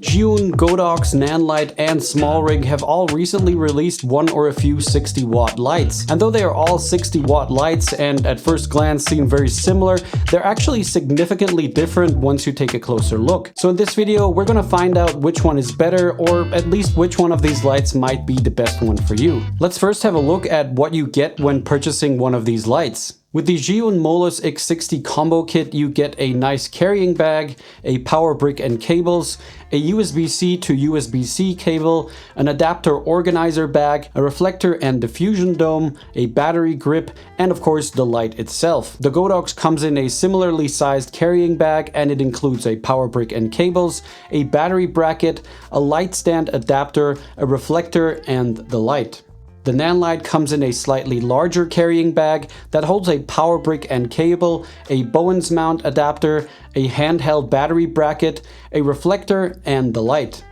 Zhiyun, Godox, Nanlite, and SmallRig have all recently released one or a few 60-watt lights. And though they are all 60-watt lights and at first glance seem very similar, they're actually significantly different once you take a closer look. So in this video, we're gonna find out which one is better, or at least which one of these lights might be the best one for you. Let's first have a look at what you get when purchasing one of these lights. With the Zhiyun Molus X60 combo kit, you get a nice carrying bag, a power brick and cables, a USB-C to USB-C cable, an adapter organizer bag, a reflector and diffusion dome, a battery grip, and of course the light itself. The Godox comes in a similarly sized carrying bag, and it includes a power brick and cables, a battery bracket, a light stand adapter, a reflector, and the light. The Nanlite comes in a slightly larger carrying bag that holds a power brick and cable, a Bowens mount adapter, a handheld battery bracket, a reflector, and the light.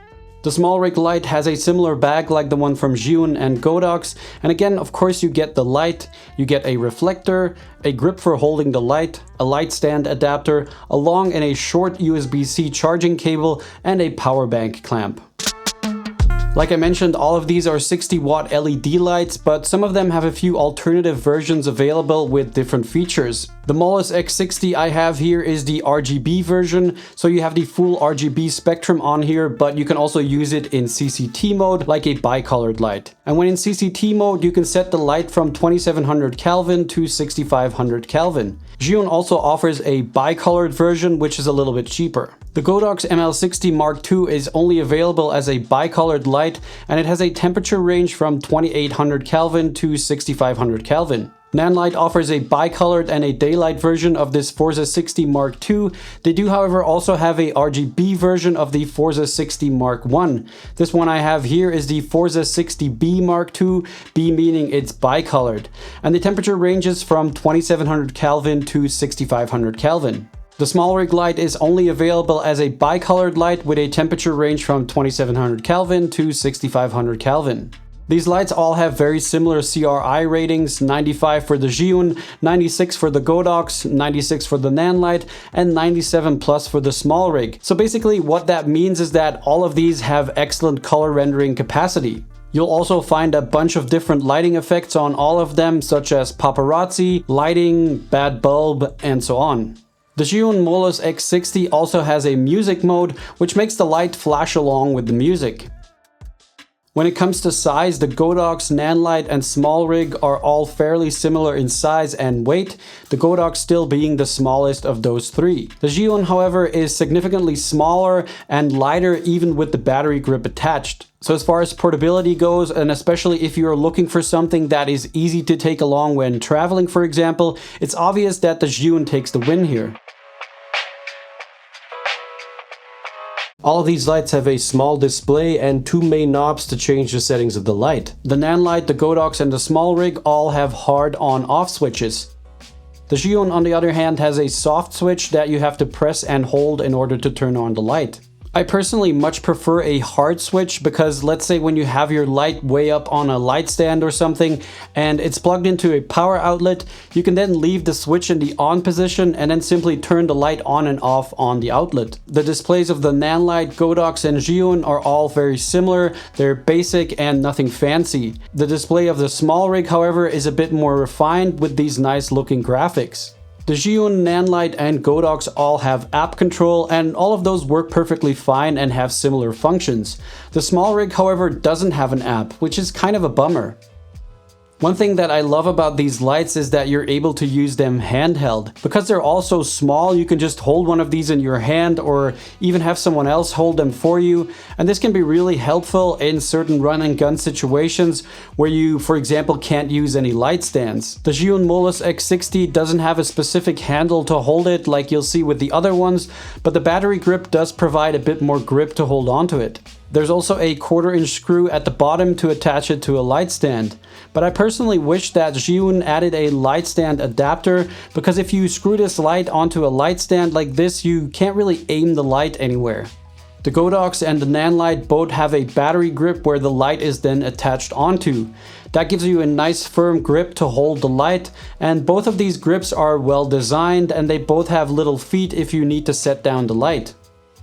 The SmallRig light has a similar bag like the one from Zhiyun and Godox, and again, of course, you get the light, you get a reflector, a grip for holding the light, a light stand adapter, a long and a short USB-C charging cable, and a power bank clamp. Like I mentioned, all of these are 60-watt LED lights, but some of them have a few alternative versions available with different features. The Molus X60 I have here is the RGB version, so you have the full RGB spectrum on here, but you can also use it in CCT mode like a bicolored light. And when in CCT mode, you can set the light from 2700 Kelvin to 6500 Kelvin. Zhiyun also offers a bicolored version, which is a little bit cheaper. The Godox ML60 Mark II is only available as a bicolored light, and it has a temperature range from 2800 Kelvin to 6500 Kelvin. Nanlite offers a bicolored and a daylight version of this Forza 60 Mark II. They do, however, also have a RGB version of the Forza 60 Mark I. This one I have here is the Forza 60B Mark II, B meaning it's bicolored, and the temperature ranges from 2700 Kelvin to 6500 Kelvin. The SmallRig light is only available as a bicolored light with a temperature range from 2700 Kelvin to 6500 Kelvin. These lights all have very similar CRI ratings, 95 for the Zhiyun, 96 for the Godox, 96 for the Nanlite, and 97 plus for the SmallRig. So basically what that means is that all of these have excellent color rendering capacity. You'll also find a bunch of different lighting effects on all of them, such as paparazzi, lighting, bad bulb, and so on. The Zhiyun Molus X60 also has a music mode, which makes the light flash along with the music. When it comes to size, the Godox, Nanlite, and SmallRig are all fairly similar in size and weight, the Godox still being the smallest of those three. The Zhiyun, however, is significantly smaller and lighter even with the battery grip attached. So as far as portability goes, and especially if you're looking for something that is easy to take along when traveling, for example, it's obvious that the Zhiyun takes the win here. All of these lights have a small display and two main knobs to change the settings of the light. The Nanlite, the Godox, and the SmallRig all have hard on-off switches. The Zhiyun, on the other hand, has a soft switch that you have to press and hold in order to turn on the light. I personally much prefer a hard switch because let's say when you have your light way up on a light stand or something and it's plugged into a power outlet, you can then leave the switch in the on position and then simply turn the light on and off on the outlet. The displays of the Nanlite, Godox, and Zhiyun are all very similar. They're basic and nothing fancy. The display of the SmallRig, however, is a bit more refined with these nice looking graphics. The Zhiyun, Nanlite, and Godox all have app control, and all of those work perfectly fine and have similar functions. The SmallRig, however, doesn't have an app, which is kind of a bummer. One thing that I love about these lights is that you're able to use them handheld. Because they're all so small, you can just hold one of these in your hand or even have someone else hold them for you. And this can be really helpful in certain run and gun situations where you, for example, can't use any light stands. The Zhiyun Molus X60 doesn't have a specific handle to hold it like you'll see with the other ones, but the battery grip does provide a bit more grip to hold onto it. There's also a 1/4-inch screw at the bottom to attach it to a light stand. But I personally wish that Zhiyun added a light stand adapter, because if you screw this light onto a light stand like this, you can't really aim the light anywhere. The Godox and the Nanlite both have a battery grip where the light is then attached onto. That gives you a nice firm grip to hold the light, and both of these grips are well designed and they both have little feet if you need to set down the light.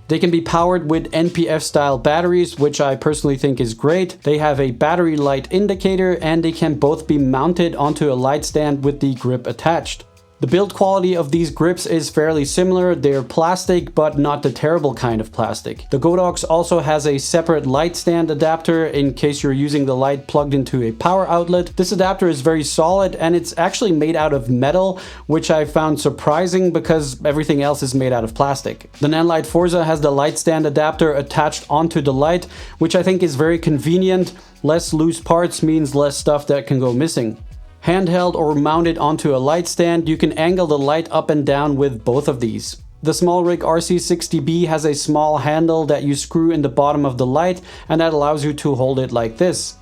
They can be powered with NPF style batteries, which I personally think is great. They have a battery light indicator and they can both be mounted onto a light stand with the grip attached. The build quality of these grips is fairly similar. They're plastic, but not the terrible kind of plastic. The Godox also has a separate light stand adapter in case you're using the light plugged into a power outlet. This adapter is very solid and it's actually made out of metal, which I found surprising because everything else is made out of plastic. The Nanlite Forza has the light stand adapter attached onto the light, which I think is very convenient. Less loose parts means less stuff that can go missing. Handheld or mounted onto a light stand, you can angle the light up and down with both of these. The SmallRig RC60B has a small handle that you screw in the bottom of the light and that allows you to hold it like this.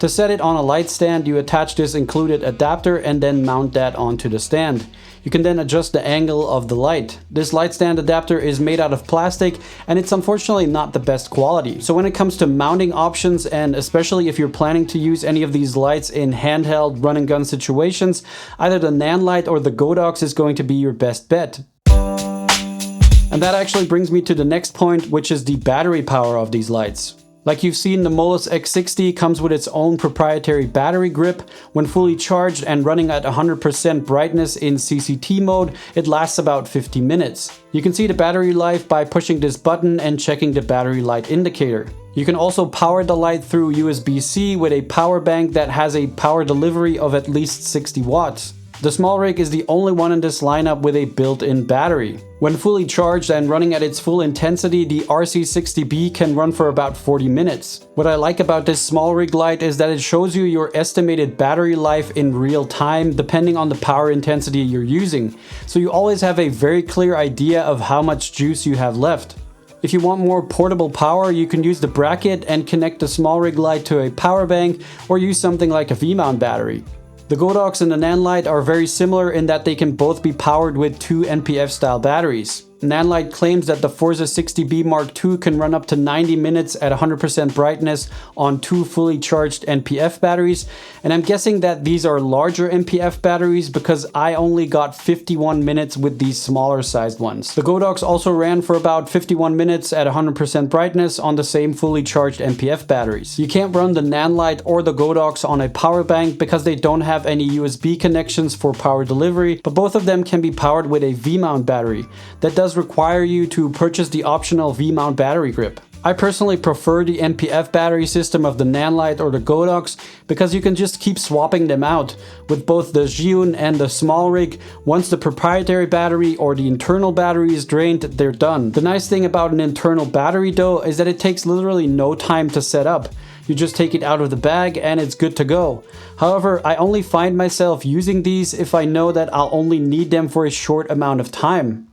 To set it on a light stand, you attach this included adapter and then mount that onto the stand. You can then adjust the angle of the light. This light stand adapter is made out of plastic and it's unfortunately not the best quality. So when it comes to mounting options, and especially if you're planning to use any of these lights in handheld run and gun situations, either the Nanlite or the Godox is going to be your best bet. And that actually brings me to the next point, which is the battery power of these lights. Like you've seen, the Molus X60 comes with its own proprietary battery grip. When fully charged and running at 100% brightness in CCT mode, it lasts about 50 minutes. You can see the battery life by pushing this button and checking the battery light indicator. You can also power the light through USB-C with a power bank that has a power delivery of at least 60 watts. The SmallRig is the only one in this lineup with a built-in battery. When fully charged and running at its full intensity, the RC60B can run for about 40 minutes. What I like about this SmallRig light is that it shows you your estimated battery life in real time depending on the power intensity you're using. So you always have a very clear idea of how much juice you have left. If you want more portable power, you can use the bracket and connect the SmallRig light to a power bank or use something like a V-mount battery. The Godox and the Nanlite are very similar in that they can both be powered with two NPF style batteries. Nanlite claims that the Forza 60B Mark II can run up to 90 minutes at 100% brightness on two fully charged NPF batteries, and I'm guessing that these are larger NPF batteries because I only got 51 minutes with these smaller sized ones. The Godox also ran for about 51 minutes at 100% brightness on the same fully charged NPF batteries. You can't run the Nanlite or the Godox on a power bank because they don't have any USB connections for power delivery, but both of them can be powered with a V-mount battery. That does require you to purchase the optional V-mount battery grip. I personally prefer the NPF battery system of the Nanlite or the Godox because you can just keep swapping them out. With both the Zhiyun and the SmallRig, once the proprietary battery or the internal battery is drained, they're done. The nice thing about an internal battery though is that it takes literally no time to set up. You just take it out of the bag and it's good to go. However, I only find myself using these if I know that I'll only need them for a short amount of time.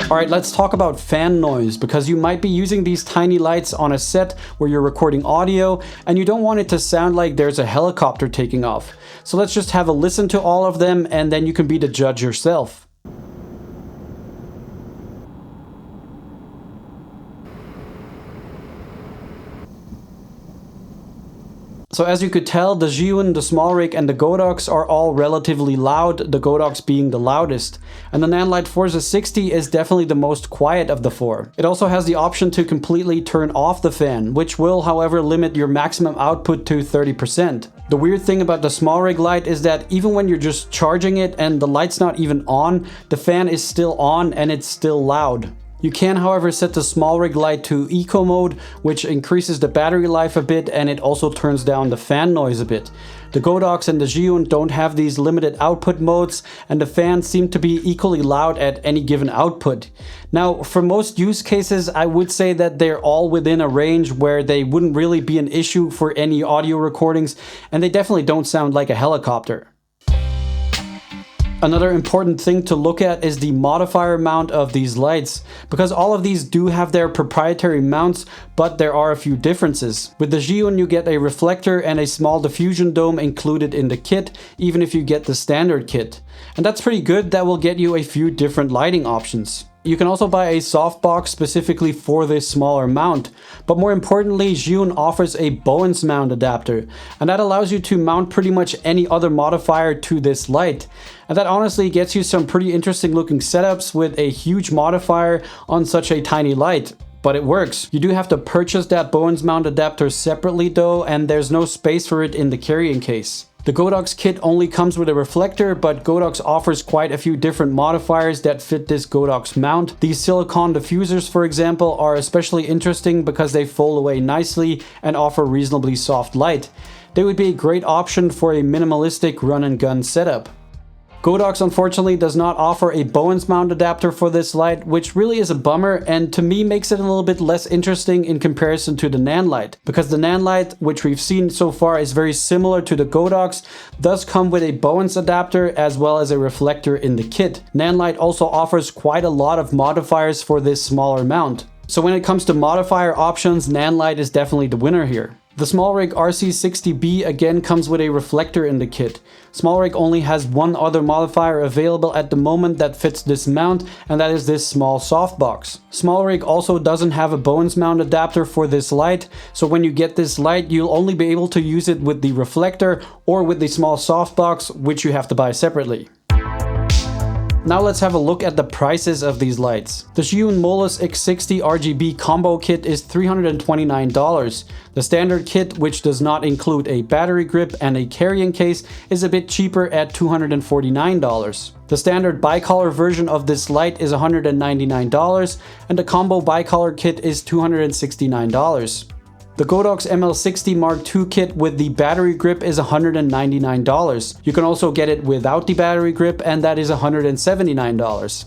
Alright, let's talk about fan noise, because you might be using these tiny lights on a set where you're recording audio and you don't want it to sound like there's a helicopter taking off. So let's just have a listen to all of them and then you can be the judge yourself. So as you could tell, the Zhiyun, the SmallRig and the Godox are all relatively loud, the Godox being the loudest. And the Nanlite Forza 60 is definitely the most quiet of the four. It also has the option to completely turn off the fan, which will however limit your maximum output to 30%. The weird thing about the SmallRig light is that even when you're just charging it and the light's not even on, the fan is still on and it's still loud. You can, however, set the SmallRig light to eco mode, which increases the battery life a bit and it also turns down the fan noise a bit. The Godox and the Zhiyun don't have these limited output modes and the fans seem to be equally loud at any given output. Now, for most use cases, I would say that they're all within a range where they wouldn't really be an issue for any audio recordings, and they definitely don't sound like a helicopter. Another important thing to look at is the modifier mount of these lights, because all of these do have their proprietary mounts, but there are a few differences. With the Zhiyun you get a reflector and a small diffusion dome included in the kit, even if you get the standard kit. And that's pretty good, that will get you a few different lighting options. You can also buy a softbox specifically for this smaller mount. But more importantly, Zhiyun offers a Bowens mount adapter, and that allows you to mount pretty much any other modifier to this light. And that honestly gets you some pretty interesting looking setups with a huge modifier on such a tiny light. But it works. You do have to purchase that Bowens mount adapter separately though, and there's no space for it in the carrying case. The Godox kit only comes with a reflector, but Godox offers quite a few different modifiers that fit this Godox mount. These silicone diffusers, for example, are especially interesting because they fold away nicely and offer reasonably soft light. They would be a great option for a minimalistic run and gun setup. Godox unfortunately does not offer a Bowens mount adapter for this light, which really is a bummer and to me makes it a little bit less interesting in comparison to the Nanlite. Because the Nanlite, which we've seen so far is very similar to the Godox, does come with a Bowens adapter as well as a reflector in the kit. Nanlite also offers quite a lot of modifiers for this smaller mount. So when it comes to modifier options, Nanlite is definitely the winner here. The SmallRig RC60B again comes with a reflector in the kit. SmallRig only has one other modifier available at the moment that fits this mount, and that is this small softbox. SmallRig also doesn't have a Bowens mount adapter for this light, so when you get this light you'll only be able to use it with the reflector or with the small softbox, which you have to buy separately. Now let's have a look at the prices of these lights. The Zhiyun Molus X60 RGB combo kit is $329. The standard kit, which does not include a battery grip and a carrying case, is a bit cheaper at $249. The standard bicolor version of this light is $199 and the combo bicolor kit is $269. The Godox ML60 Mark II kit with the battery grip is $199. You can also get it without the battery grip and that is $179.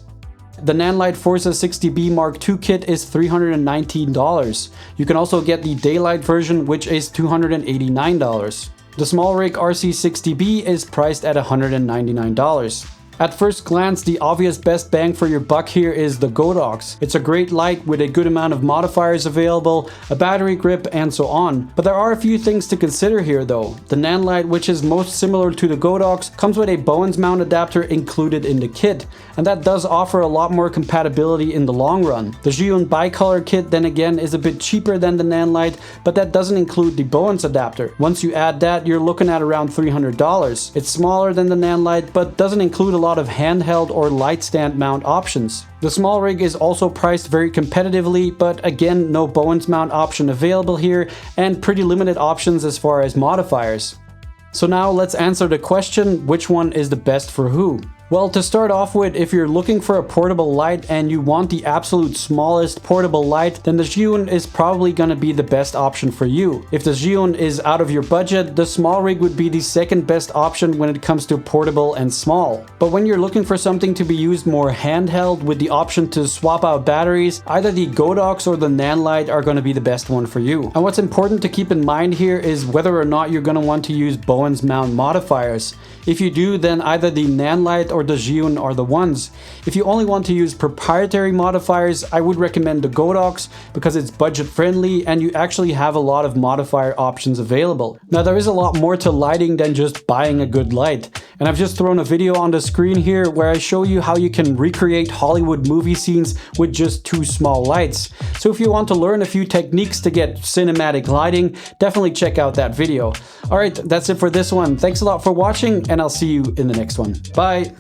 The Nanlite Forza 60B Mark II kit is $319. You can also get the daylight version, which is $289. The SmallRig RC60B is priced at $199. At first glance, the obvious best bang for your buck here is the Godox. It's a great light with a good amount of modifiers available, a battery grip, and so on. But there are a few things to consider here though. The Nanlite, which is most similar to the Godox, comes with a Bowens mount adapter included in the kit, and that does offer a lot more compatibility in the long run. The Zhiyun bicolor kit then again is a bit cheaper than the Nanlite, but that doesn't include the Bowens adapter. Once you add that, you're looking at around $300. It's smaller than the Nanlite, but doesn't include a lot of handheld or light stand mount options. The SmallRig is also priced very competitively, but again, no Bowens mount option available here and pretty limited options as far as modifiers. So now let's answer the question, which one is the best for who? Well, to start off with, if you're looking for a portable light and you want the absolute smallest portable light, then the Zhiyun is probably going to be the best option for you. If the Zhiyun is out of your budget, the SmallRig would be the second best option when it comes to portable and small. But when you're looking for something to be used more handheld with the option to swap out batteries, either the Godox or the Nanlite are going to be the best one for you. And what's important to keep in mind here is whether or not you're going to want to use Bowens mount modifiers. If you do, then either the Nanlite or the Zhiyun are the ones. If you only want to use proprietary modifiers, I would recommend the Godox because it's budget friendly and you actually have a lot of modifier options available. Now there is a lot more to lighting than just buying a good light. And I've just thrown a video on the screen here where I show you how you can recreate Hollywood movie scenes with just two small lights. So if you want to learn a few techniques to get cinematic lighting, definitely check out that video. Alright, that's it for this one. Thanks a lot for watching and I'll see you in the next one. Bye!